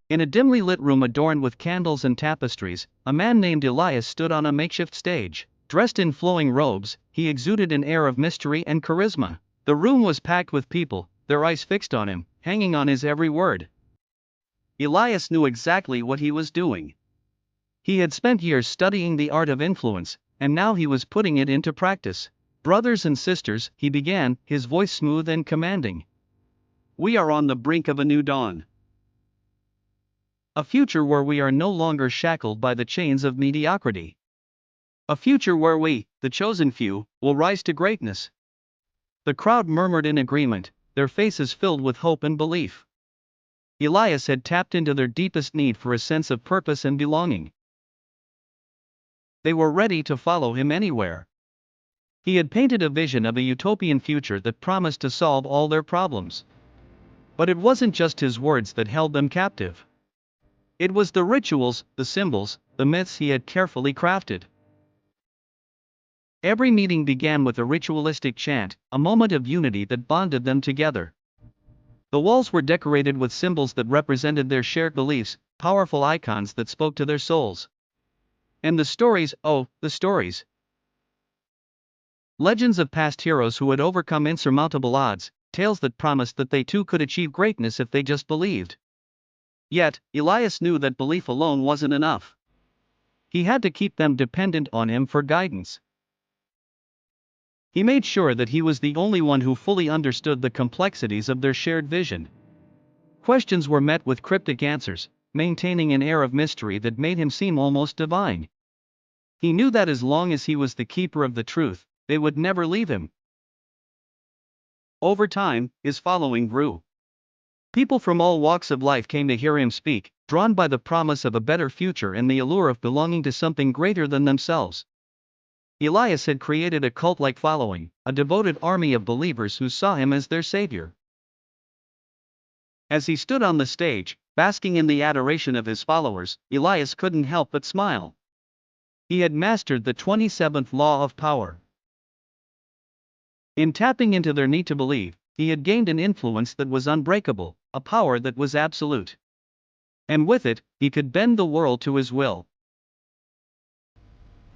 In a dimly lit room adorned with candles and tapestries, a man named Elias stood on a makeshift stage. Dressed in flowing robes, he exuded an air of mystery and charisma. The room was packed with people, their eyes fixed on him, hanging on his every word. Elias knew exactly what he was doing. He had spent years studying the art of influence, and now he was putting it into practice. "Brothers and sisters," he began, his voice smooth and commanding. "We are on the brink of a new dawn. A future where we are no longer shackled by the chains of mediocrity. A future where we, the chosen few, will rise to greatness." The crowd murmured in agreement, their faces filled with hope and belief. Elias had tapped into their deepest need for a sense of purpose and belonging. They were ready to follow him anywhere. He had painted a vision of a utopian future that promised to solve all their problems. But it wasn't just his words that held them captive. It was the rituals, the symbols, the myths he had carefully crafted. Every meeting began with a ritualistic chant, a moment of unity that bonded them together. The walls were decorated with symbols that represented their shared beliefs, powerful icons that spoke to their souls. And the stories, oh, the stories. Legends of past heroes who had overcome insurmountable odds, tales that promised that they too could achieve greatness if they just believed. Yet, Elias knew that belief alone wasn't enough. He had to keep them dependent on him for guidance. He made sure that he was the only one who fully understood the complexities of their shared vision. Questions were met with cryptic answers, maintaining an air of mystery that made him seem almost divine. He knew that as long as he was the keeper of the truth, they would never leave him. Over time, his following grew. People from all walks of life came to hear him speak, drawn by the promise of a better future and the allure of belonging to something greater than themselves. Elias had created a cult-like following, a devoted army of believers who saw him as their savior. As he stood on the stage, basking in the adoration of his followers, Elias couldn't help but smile. He had mastered the 27th law of power. In tapping into their need to believe, he had gained an influence that was unbreakable, a power that was absolute. And with it, he could bend the world to his will.